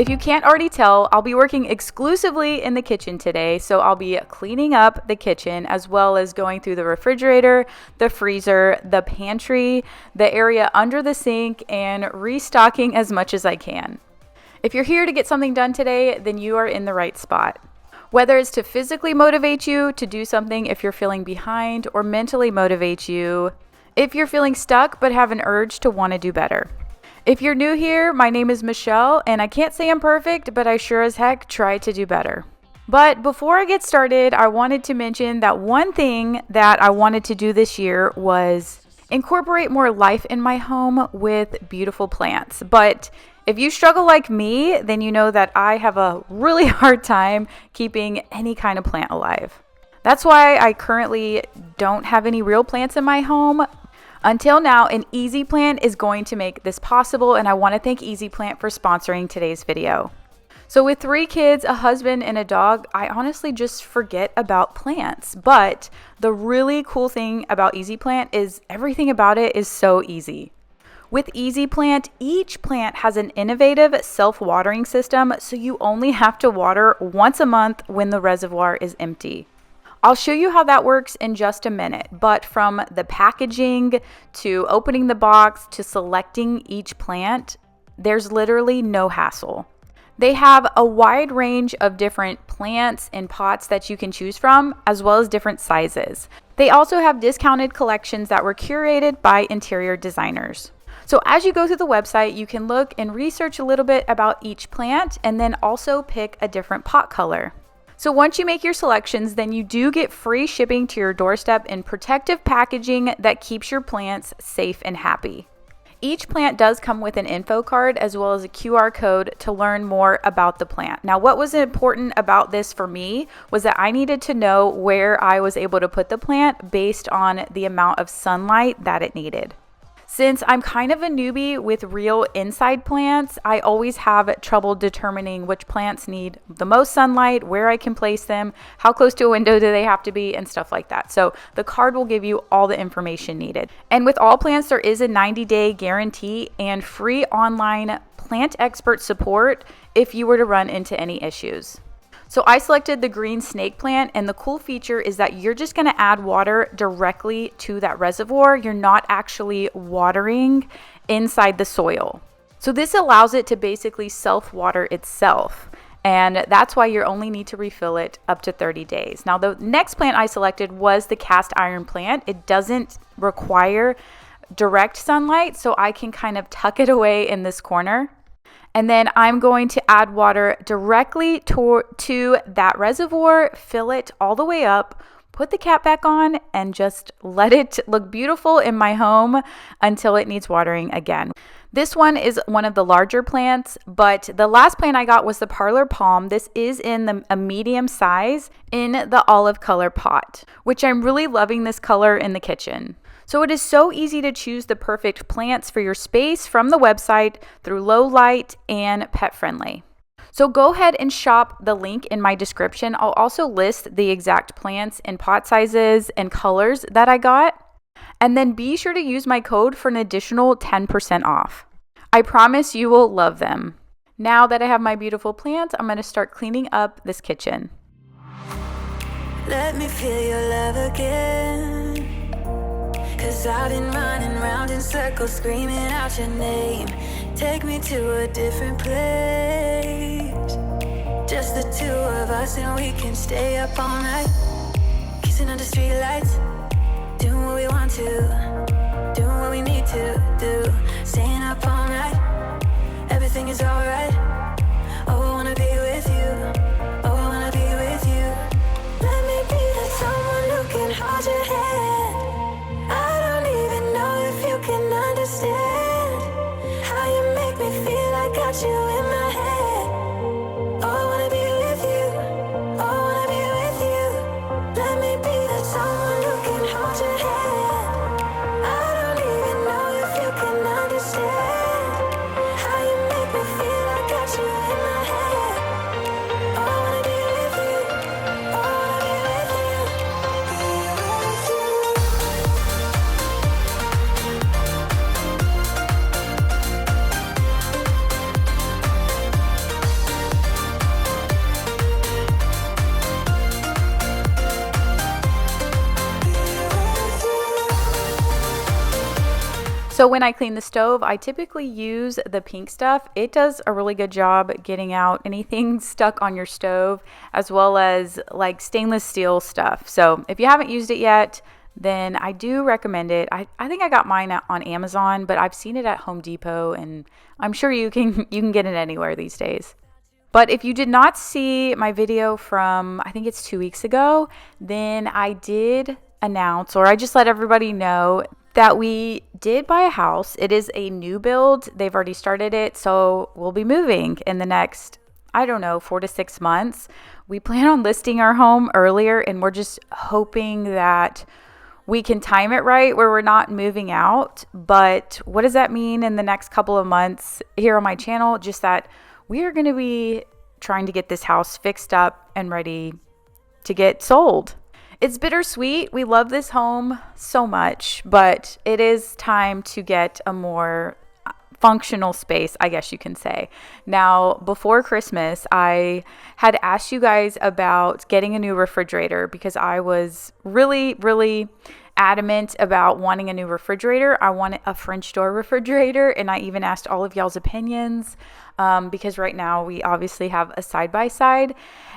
If you can't already tell, I'll be working exclusively in the kitchen today, so I'll be cleaning up the kitchen as well as going through the refrigerator, the freezer, the pantry, the area under the sink, and restocking as much as I can. If you're here to get something done today, then you are in the right spot. Whether it's to physically motivate you to do something if you're feeling behind, or mentally motivate you if you're feeling stuck but have an urge to want to do better. If you're new here, my name is Michelle, and I can't say I'm perfect, but I sure as heck try to do better. But before I get started, I wanted to mention that one thing that I wanted to do this year was incorporate more life in my home with beautiful plants. But if you struggle like me, then you know that I have a really hard time keeping any kind of plant alive. That's why I currently don't have any real plants in my home. Until now, an Easy Plant is going to make this possible, and I want to thank Easy Plant for sponsoring today's video. So with 3 kids, a husband, and a dog, I honestly just forget about plants. But the really cool thing about Easy Plant is everything about it is so easy. With Easy Plant, each plant has an innovative self-watering system, so you only have to water once a month when the reservoir is empty. I'll show you how that works in just a minute, but from the packaging to opening the box to selecting each plant, there's literally no hassle. They have a wide range of different plants and pots that you can choose from, as well as different sizes. They also have discounted collections that were curated by interior designers. So as you go through the website, you can look and research a little bit about each plant and then also pick a different pot color. So once you make your selections, then you do get free shipping to your doorstep in protective packaging that keeps your plants safe and happy. Each plant does come with an info card as well as a QR code to learn more about the plant. Now, what was important about this for me was that I needed to know where I was able to put the plant based on the amount of sunlight that it needed. Since I'm kind of a newbie with real inside plants, I always have trouble determining which plants need the most sunlight, where I can place them, how close to a window do they have to be, and stuff like that. So the card will give you all the information needed. And with all plants, there is a 90-day guarantee and free online plant expert support if you were to run into any issues. So I selected the green snake plant, and the cool feature is that you're just going to add water directly to that reservoir. You're not actually watering inside the soil. So this allows it to basically self-water itself. And that's why you only need to refill it up to 30 days. Now, the next plant I selected was the cast iron plant. It doesn't require direct sunlight, so I can kind of tuck it away in this corner. And then I'm going to add water directly to that reservoir, fill it all the way up, put the cap back on, and just let it look beautiful in my home until it needs watering again. This one is one of the larger plants, but the last plant I got was the Parlor palm. This is in a medium size in the olive color pot, which I'm really loving this color in the kitchen. So it is so easy to choose the perfect plants for your space from the website through low light and pet friendly. So go ahead and shop the link in my description. I'll also list the exact plants and pot sizes and colors that I got. And then be sure to use my code for an additional 10% off. I promise you will love them. Now that I have my beautiful plants, I'm going to start cleaning up this kitchen. Let me feel your love again. 'Cause I've been running round in circles, screaming out your name. Take me to a different place. Just the 2 of us, and we can stay up all night, kissing under streetlights, doing what we want to, doing what we need to do, staying up all night. Everything is alright. Oh, I wanna be with you. Oh, I wanna be with you. Let me be the someone who can hold your hand. Understand how you make me feel. I got you in my head. Oh, I wanna be with you. Oh, I wanna be with you. Let me be that someone who can hold your hand. I don't even know if you can understand how you make me feel. I got So when I clean the stove, I typically use the pink stuff. It does a really good job getting out anything stuck on your stove, as well as like stainless steel stuff. So if you haven't used it yet, then I do recommend it. I think I got mine on Amazon, but I've seen it at Home Depot, and I'm sure you can get it anywhere these days. But if you did not see my video from, I think it's 2 weeks ago, then I did announce, or I just let everybody know that we did buy a house. It is a new build. They've already started it, so we'll be moving in the next, I don't know, 4 to 6 months. We plan on listing our home earlier, and we're just hoping that we can time it right where we're not moving out. But what does that mean in the next couple of months here on my channel? Just that we are going to be trying to get this house fixed up and ready to get sold. It's bittersweet. We love this home so much, but it is time to get a more functional space, I guess you can say. Now, before Christmas, I had asked you guys about getting a new refrigerator because I was really, really adamant about wanting a new refrigerator. I wanted a French door refrigerator, and I even asked all of y'all's opinions because right now we obviously have a side-by-side.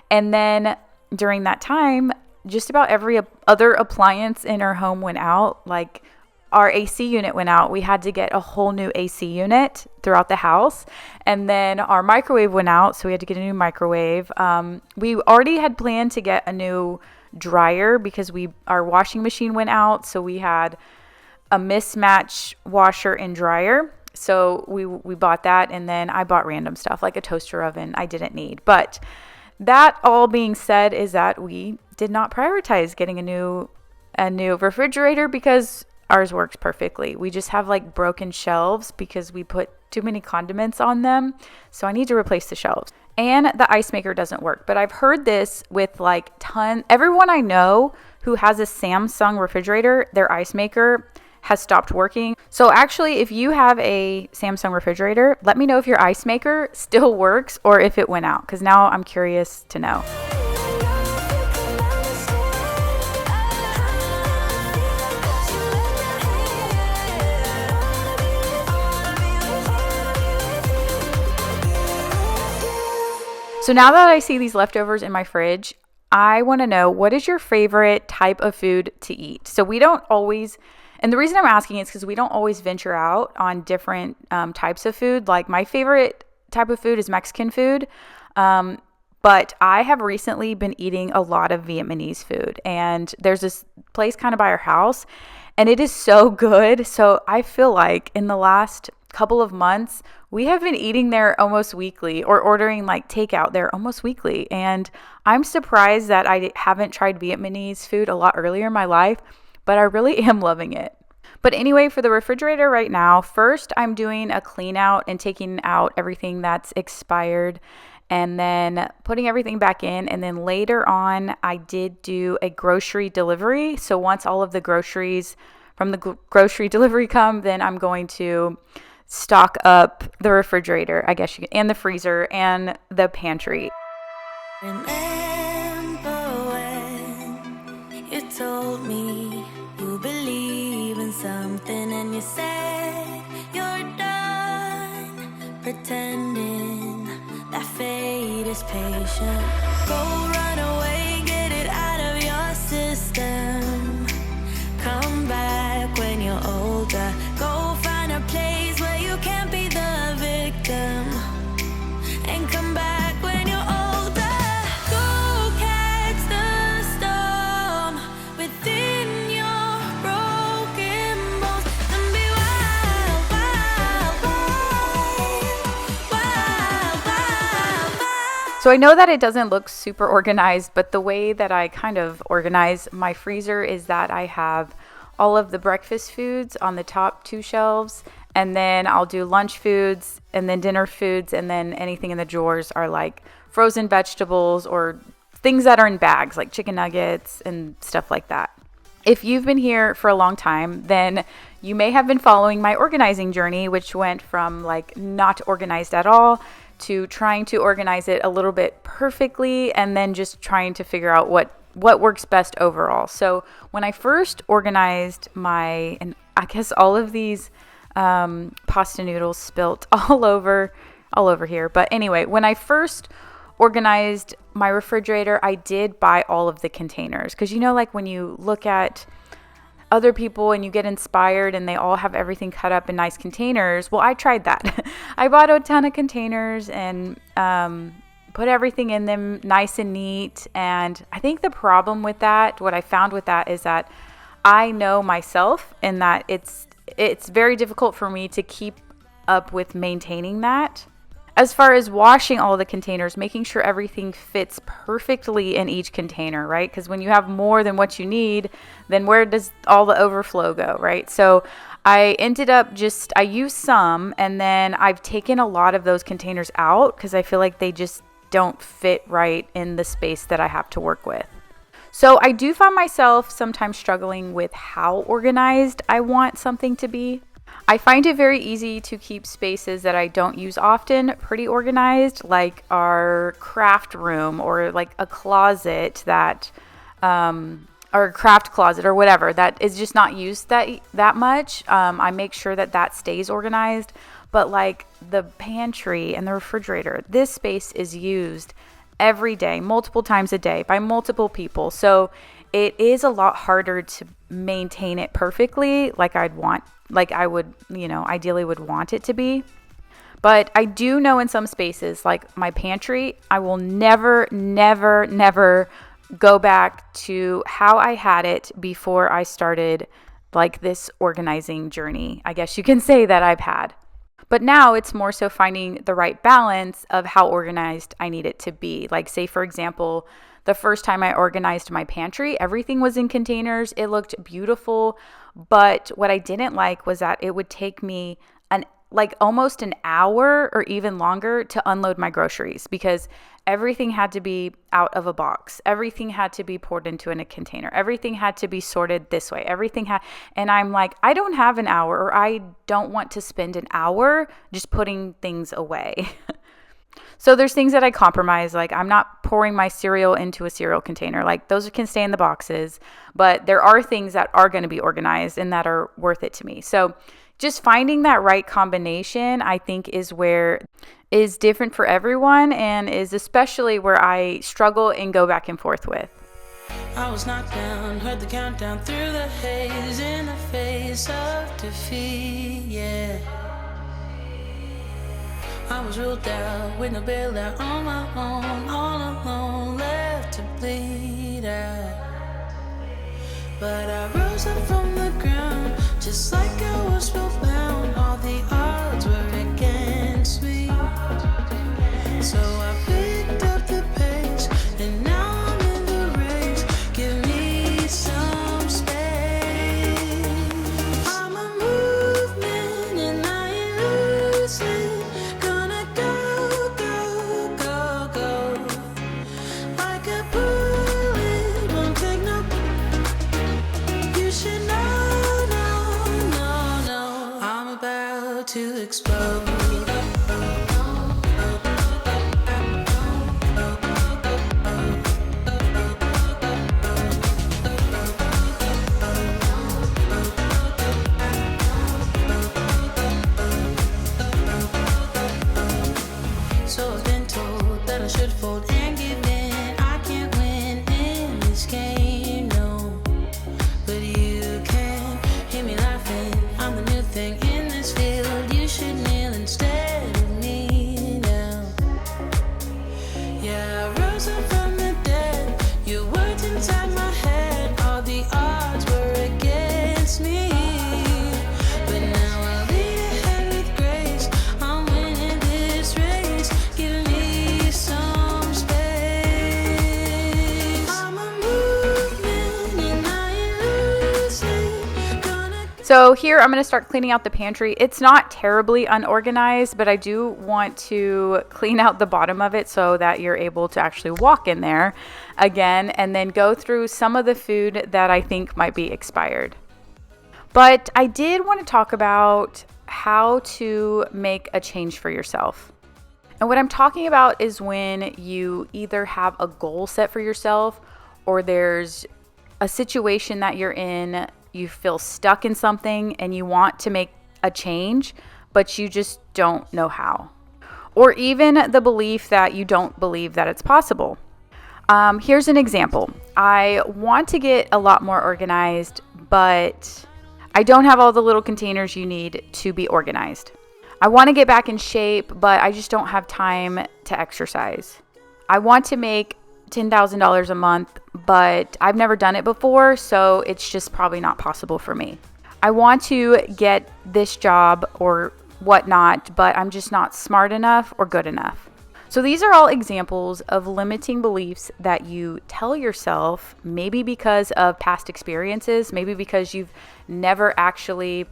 And then during that time, just about every other appliance in our home went out. Like our AC unit went out. We had to get a whole new AC unit throughout the house. And then our microwave went out, so we had to get a new microwave. We already had planned to get a new dryer because our washing machine went out, so we had a mismatch washer and dryer. So we bought that, and then I bought random stuff like a toaster oven I didn't need. But that all being said is that we did not prioritize getting a new refrigerator because ours works perfectly. We just have like broken shelves because we put too many condiments on them. So I need to replace the shelves. And the ice maker doesn't work. But I've heard this with like everyone I know who has a Samsung refrigerator, their ice maker has stopped working. So actually, if you have a Samsung refrigerator, let me know if your ice maker still works or if it went out, because now I'm curious to know. So now that I see these leftovers in my fridge, I want to know, what is your favorite type of food to eat? So we don't always, and the reason I'm asking is because we don't always venture out on different types of food. Like my favorite type of food is Mexican food. But I have recently been eating a lot of Vietnamese food, and there's this place kind of by our house, and it is so good. So I feel like in the last couple of months, we have been eating there almost weekly, or ordering like takeout there almost weekly. And I'm surprised that I haven't tried Vietnamese food a lot earlier in my life, but I really am loving it. But anyway, for the refrigerator right now, first I'm doing a clean out and taking out everything that's expired, and then putting everything back in. And then later on, I did do a grocery delivery. So once all of the groceries from the grocery delivery come, then I'm going to stock up the refrigerator, I guess and the freezer and the pantry. Remember when you told me you believe in something and you said you're done pretending that fate is patient. Go run away, get it out of your system. Come back when you're older. Go find a place where you can't be the victim. And come back when you're older. Go catch the storm within your broken bones. And be wild, wild, wild, wild, wild, wild. So I know that it doesn't look super organized, but the way that I kind of organize my freezer is that I have all of the breakfast foods on the top two shelves, and then I'll do lunch foods and then dinner foods, and then anything in the drawers are like frozen vegetables or things that are in bags like chicken nuggets and stuff like that. If you've been here for a long time, then you may have been following my organizing journey, which went from like not organized at all to trying to organize it a little bit perfectly, and then just trying to figure out what works best overall. So when I first organized and I guess all of these pasta noodles spilt all over here. But anyway, when I first organized my refrigerator, I did buy all of the containers, because like when you look at other people and you get inspired and they all have everything cut up in nice containers. Well, I tried that. I bought a ton of containers and put everything in them nice and neat. And I think the problem with that, what I found with that, is that I know myself, and that it's very difficult for me to keep up with maintaining that. As far as washing all the containers, making sure everything fits perfectly in each container, right? Because when you have more than what you need, then where does all the overflow go, right? So I ended up I used some, and then I've taken a lot of those containers out because I feel like they just don't fit right in the space that I have to work with. So I do find myself sometimes struggling with how organized I want something to be. I find it very easy to keep spaces that I don't use often pretty organized, like our craft room, or like a closet that, or a craft closet or whatever that is just not used that much. I make sure that stays organized. But like the pantry and the refrigerator, this space is used every day, multiple times a day by multiple people. So it is a lot harder to maintain it perfectly like I would, ideally would want it to be. But I do know in some spaces, like my pantry, I will never go back to how I had it before I started like this organizing journey, I guess you can say, that I've had. But now it's more so finding the right balance of how organized I need it to be. Like, say, for example, the first time I organized my pantry, everything was in containers. It looked beautiful. But what I didn't like was that it would take me almost an hour or even longer to unload my groceries, because everything had to be out of a box. Everything had to be poured into a container. Everything had to be sorted this way. And I'm like, I don't have an hour, or I don't want to spend an hour just putting things away. So there's things that I compromise. Like, I'm not pouring my cereal into a cereal container. Like, those can stay in the boxes, but there are things that are going to be organized and that are worth it to me. So just finding that right combination, I think, is different for everyone, and is especially where I struggle and go back and forth with. I was knocked down, heard the countdown through the haze, in the face of defeat, yeah. I was ruled out with no bailout, on my own, all alone, left to bleed out. But I rose up from the ground, just like I was spellbound. All the odds were against me, so I picked up the pace, and now I'm in the race. Give me some space. I'm a movement and I ain't losing. Gonna go, go, go, go. Like a bullet, won't take no. You should know, no. I'm about to explode. So I've been told that I should fold and give in. I can't win in this game, no. But you can hear me laughing. I'm the new thing in this field. You should kneel instead of me now. Yeah, I rose up from the dead. Your words inside my head. All the odds were against me. But now I lead ahead with grace. I'm winning this race. Give me some space. I'm a movement and I ain't losing. So here I'm going to start cleaning out the pantry. It's not terribly unorganized, but I do want to clean out the bottom of it so that you're able to actually walk in there again, and then go through some of the food that I think might be expired. But I did want to talk about how to make a change for yourself. And what I'm talking about is when you either have a goal set for yourself, or there's a situation that you're in, you feel stuck in something and you want to make a change, but you just don't know how. Or even the belief that you don't believe that it's possible. Here's an example. I want to get a lot more organized, but I don't have all the little containers you need to be organized. I want to get back in shape, but I just don't have time to exercise. I want to make $10,000 a month, but I've never done it before, so it's just probably not possible for me. I want to get this job or whatnot, but I'm just not smart enough or good enough. So these are all examples of limiting beliefs that you tell yourself, maybe because of past experiences, maybe because you've never actually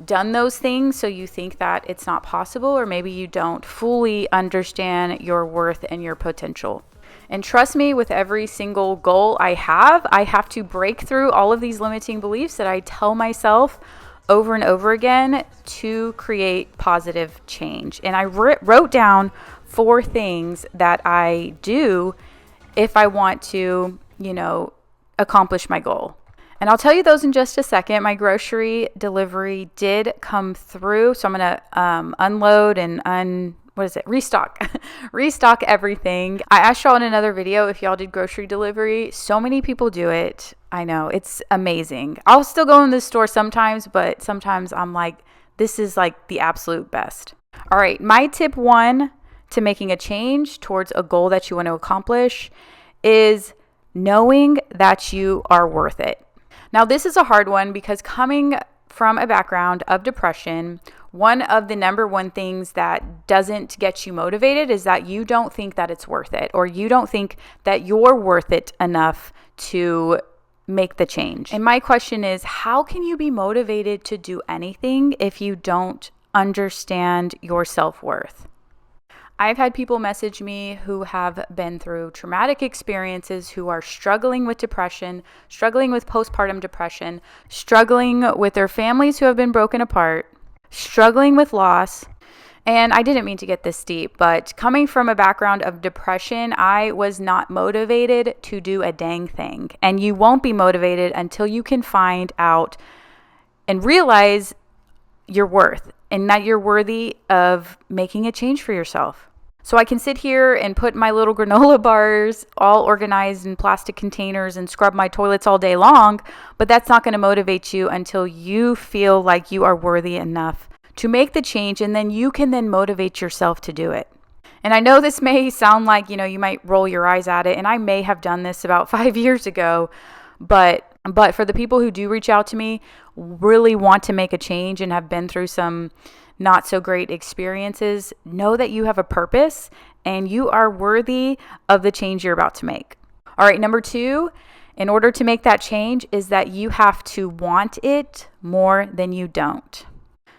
done those things, so you think that it's not possible, or maybe you don't fully understand your worth and your potential. And trust me, with every single goal I have to break through all of these limiting beliefs that I tell myself over and over again to create positive change. And I wrote down 4 things that I do if I want to, accomplish my goal. And I'll tell you those in just a second. My grocery delivery did come through, so I'm going to unload and restock. Restock everything. I asked y'all in another video if y'all did grocery delivery. So many people do it. I know, it's amazing. I'll still go in the store sometimes, but sometimes I'm like, this is like the absolute best. All right, my tip 1 to making a change towards a goal that you want to accomplish is knowing that you are worth it. Now, this is a hard one because coming from a background of depression, one of the number one things that doesn't get you motivated is that you don't think that it's worth it, or you don't think that you're worth it enough to make the change. And my question is, how can you be motivated to do anything if you don't understand your self-worth? I've had people message me who have been through traumatic experiences, who are struggling with depression, struggling with postpartum depression, struggling with their families who have been broken apart, struggling with loss. And I didn't mean to get this deep, but coming from a background of depression, I was not motivated to do a dang thing. And you won't be motivated until you can find out and realize your worth and that you're worthy of making a change for yourself. So I can sit here and put my little granola bars all organized in plastic containers and scrub my toilets all day long, but that's not going to motivate you until you feel like you are worthy enough to make the change, and then you can then motivate yourself to do it. And I know this may sound like, you might roll your eyes at it, and I may have done this about 5 years ago, but for the people who do reach out to me, really want to make a change and have been through some not so great experiences, know that you have a purpose and you are worthy of the change you're about to make. All right, number 2, in order to make that change is that you have to want it more than you don't.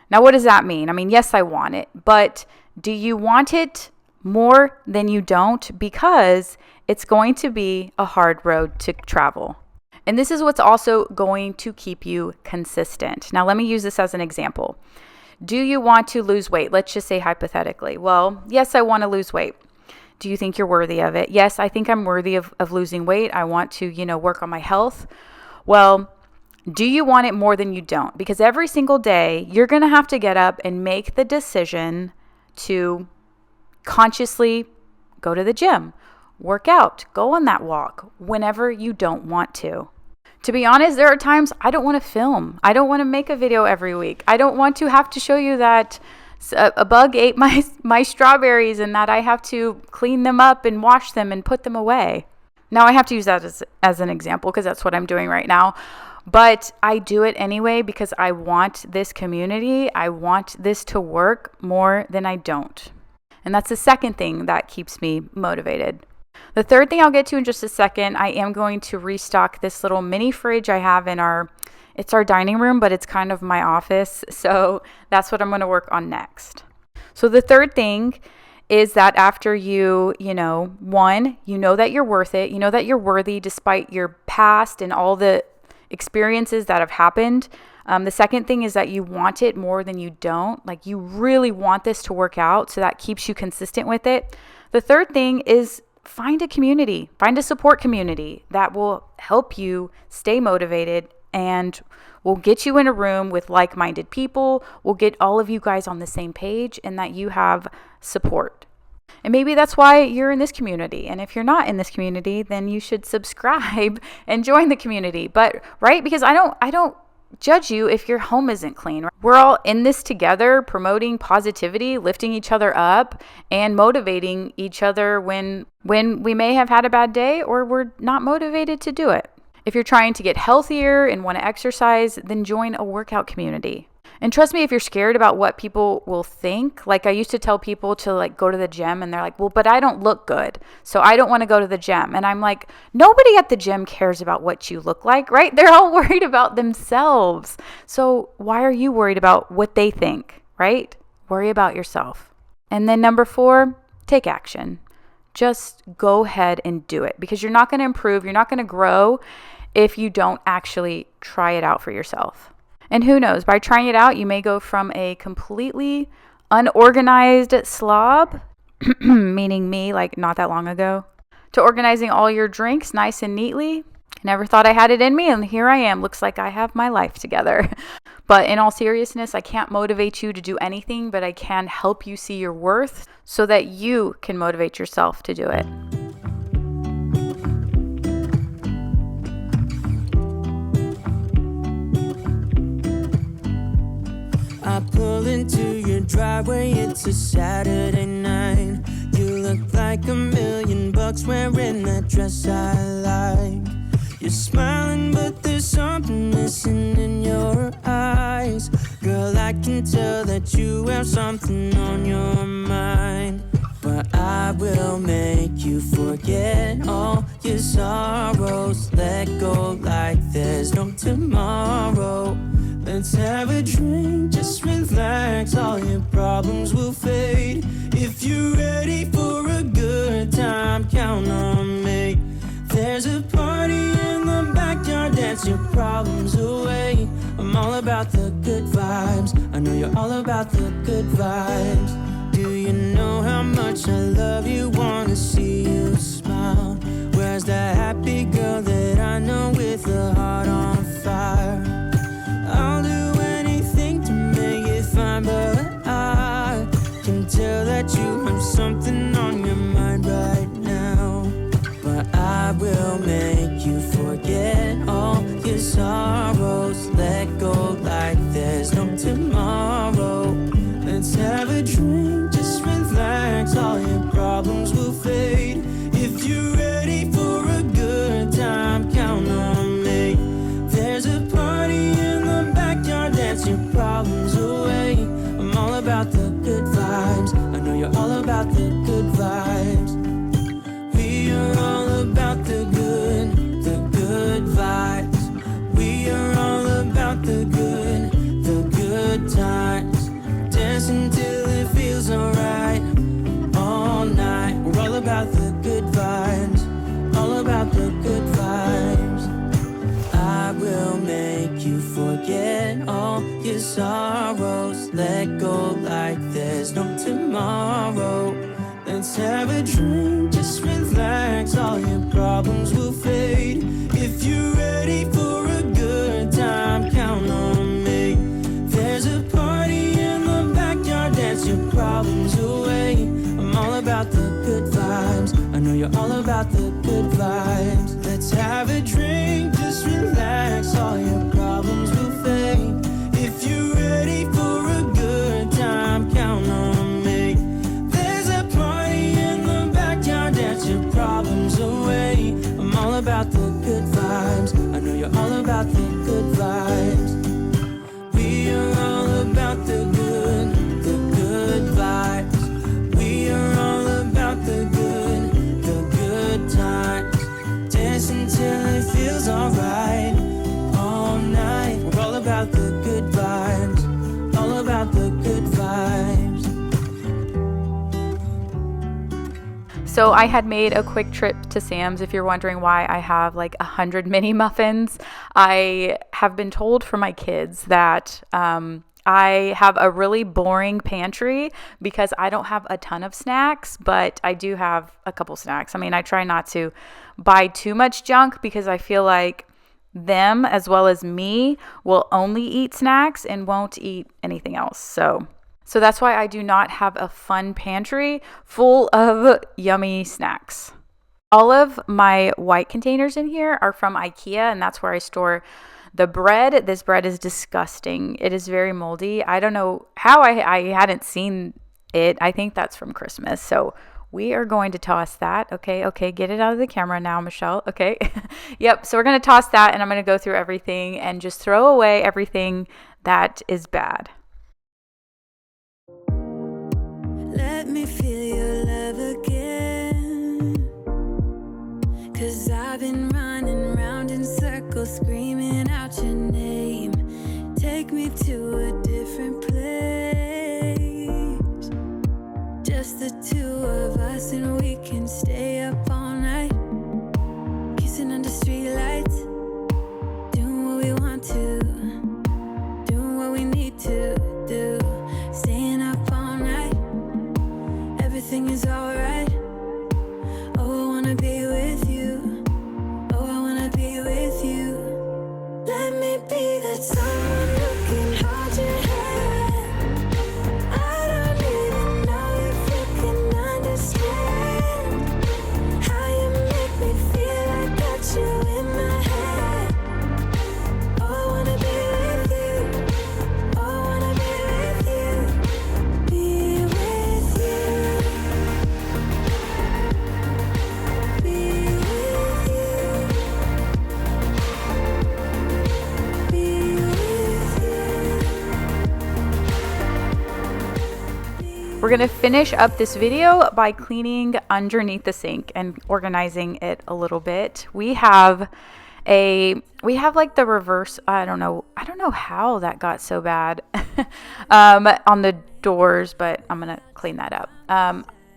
Now, what does that mean? I mean, yes, I want it, but do you want it more than you don't? Because it's going to be a hard road to travel. And this is what's also going to keep you consistent. Now, let me use this as an example. Do you want to lose weight? Let's just say hypothetically. Well, yes, I want to lose weight. Do you think you're worthy of it? Yes, I think I'm worthy of losing weight. I want to, work on my health. Well, do you want it more than you don't? Because every single day, you're going to have to get up and make the decision to consciously go to the gym, work out, go on that walk whenever you don't want to. To be honest, there are times I don't want to film. I don't want to make a video every week. I don't want to have to show you that a bug ate my strawberries and that I have to clean them up and wash them and put them away. Now, I have to use that as an example because that's what I'm doing right now. But I do it anyway because I want this community. I want this to work more than I don't. And that's the second thing that keeps me motivated. The third thing I'll get to in just a second, I am going to restock this little mini fridge I have it's our dining room, but it's kind of my office. So that's what I'm going to work on next. So the third thing is that after one, you know that you're worth it. You know that you're worthy despite your past and all the experiences that have happened. The second thing is that you want it more than you don't. Like, you really want this to work out, so that keeps you consistent with it. The third thing is find a community, find a support community that will help you stay motivated and we'll get you in a room with like-minded people. We'll get all of you guys on the same page and that you have support. And maybe that's why you're in this community. And if you're not in this community, then you should subscribe and join the community. But right, because I don't judge you if your home isn't clean. We're all in this together, promoting positivity, lifting each other up, and motivating each other when we may have had a bad day or we're not motivated to do it. If you're trying to get healthier and want to exercise, then join a workout community. And trust me, if you're scared about what people will think, like I used to tell people to like go to the gym and they're like, well, but I don't look good, so I don't want to go to the gym. And I'm like, nobody at the gym cares about what you look like, right? They're all worried about themselves. So why are you worried about what they think, right? Worry about yourself. And then number 4, take action. Just go ahead and do it, because you're not going to improve, you're not going to grow if you don't actually try it out for yourself. And who knows, by trying it out, you may go from a completely unorganized slob, meaning me, like not that long ago, to organizing all your drinks nice and neatly. Never thought I had it in me, and here I am. Looks like I have my life together. But in all seriousness, I can't motivate you to do anything, but I can help you see your worth so that you can motivate yourself to do it. I pull into your driveway, it's a Saturday night. You look like $1,000,000 wearing that dress I like. You're smiling, but there's something missing in your eyes. Girl, I can tell that you have something on your mind. But I will make you forget all your sorrows. Let go like there's no tomorrow. Let's have a drink, just relax, all your problems will fade. If you're ready for a good time, count on me. There's a party in the backyard, dance your problems away. I'm all about the good vibes, I know you're all about the good vibes. Do you know how much I love you, wanna see you smile? Where's that happy girl that I know with a heart on fire? I'll do anything to make it fine, but I can tell that you have something on your mind right now. But I will make you forget all your sorrows. Let go like there's no tomorrow. Let's have a drink, just relax, all your problems will fade. If you're ready for a good time, count on me. There's a party in the backyard, dance your problems away. I'm all about the good vibes, I know you're all about the good vibes. We are all about the good vibes. We are all about the good times. Dancing till it feels alright, all night. We're all about the good vibes, all about the good vibes. I will make you forget all your sorrows. Let go like there's no tomorrow. Let's have a drink, just relax, all your problems will fade. If you're ready for a good time, count on me. There's a party in the backyard, dance your problems away. I'm all about the good vibes, I know you're all about the good vibes. Let's have a drink, just relax, all your problems will fade. If you're ready for a good time, count on me. There's a party in the backyard, dance your problems away. I'm all about the good vibes, I know you're all about the good vibes. We are all about the good vibes. We are all about the good times. Dancing till it feels alright, all night. We're all about the good vibes, all about the good vibes. So I had made a quick trip to Sam's. If you're wondering why I have like 100 mini muffins, I have been told from my kids that I have a really boring pantry because I don't have a ton of snacks, but I do have a couple snacks. I mean, I try not to buy too much junk because I feel like them as well as me will only eat snacks and won't eat anything else. So that's why I do not have a fun pantry full of yummy snacks. All of my white containers in here are from IKEA, and that's where I store the bread. This bread is disgusting. It is very moldy. I don't know how I hadn't seen it. I think that's from Christmas. So we are going to toss that. Okay, get it out of the camera now, Michelle. Okay. Yep, so we're going to toss that, and I'm going to go through everything and just throw away everything that is bad. Let me feel your love again, 'cause I've been running round in circles screaming out your name. Take me to a different place, just the two of us, and we can stay up all night, kissing under streetlights, doing what we want to, doing what we need to do, staying up all night. Everything is alright. Oh, I wanna be with you. Oh, I wanna be with you. Let me be that someone who can hold your hand. I don't even know if you can understand how you make me feel. I got you in my head. Oh, I wanna be with you. Oh, I wanna be with you. Be with you. Be with you. Be with you. We're going to finish up this video by cleaning underneath the sink and organizing it a little bit. We have like the reverse, I don't know how that got so bad on the doors, but I'm going to clean that up.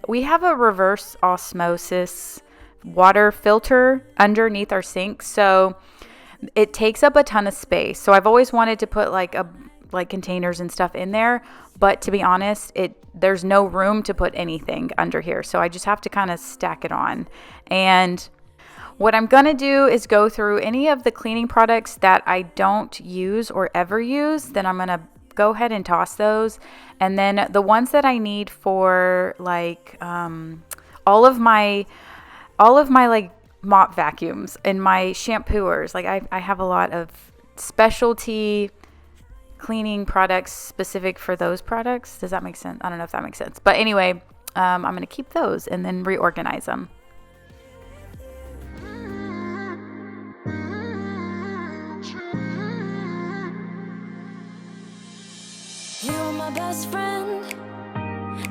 We have a reverse osmosis water filter underneath our sink, so it takes up a ton of space. So I've always wanted to put like containers and stuff in there, but to be honest, there's no room to put anything under here. So I just have to kind of stack it on. And what I'm going to do is go through any of the cleaning products that I don't use or ever use. Then I'm going to go ahead and toss those. And then the ones that I need for like all of my like mop vacuums and my shampooers. Like I have a lot of specialty cleaning products specific for those products. Does that make sense? I don't know if that makes sense. But anyway, I'm going to keep those and then reorganize them. You were my best friend.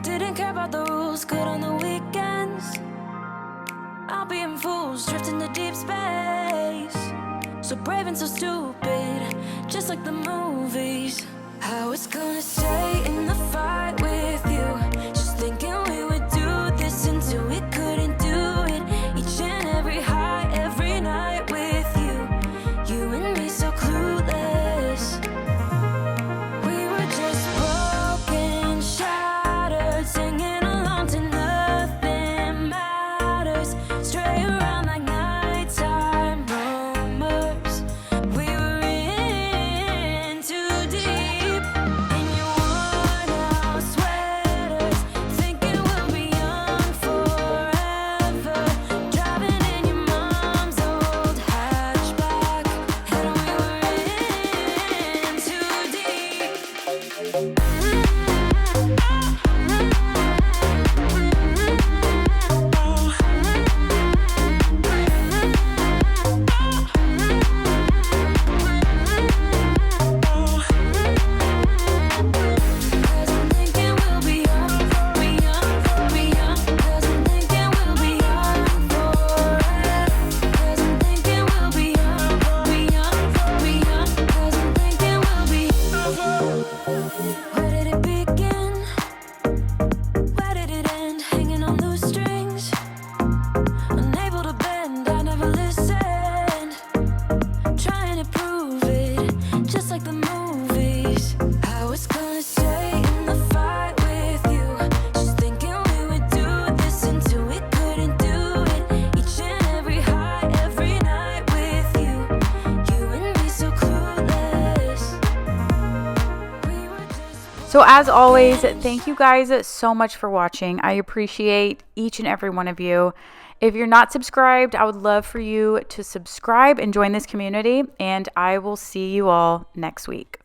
Didn't care about the rules, good on the weekends. I'll be in fools, drifting to deep space. So brave and so stupid, just like the movies. I was gonna stay in the fight with you, just thinking we would do this until we couldn't do it. Each and every high, every night with you. You and me so clueless. We were just broken, shattered, singing along to nothing matters. Stray around like nighttime rumors. We were in too deep, and you worn out sweat. So as always, thank you guys so much for watching. I appreciate each and every one of you. If you're not subscribed, I would love for you to subscribe and join this community, and I will see you all next week.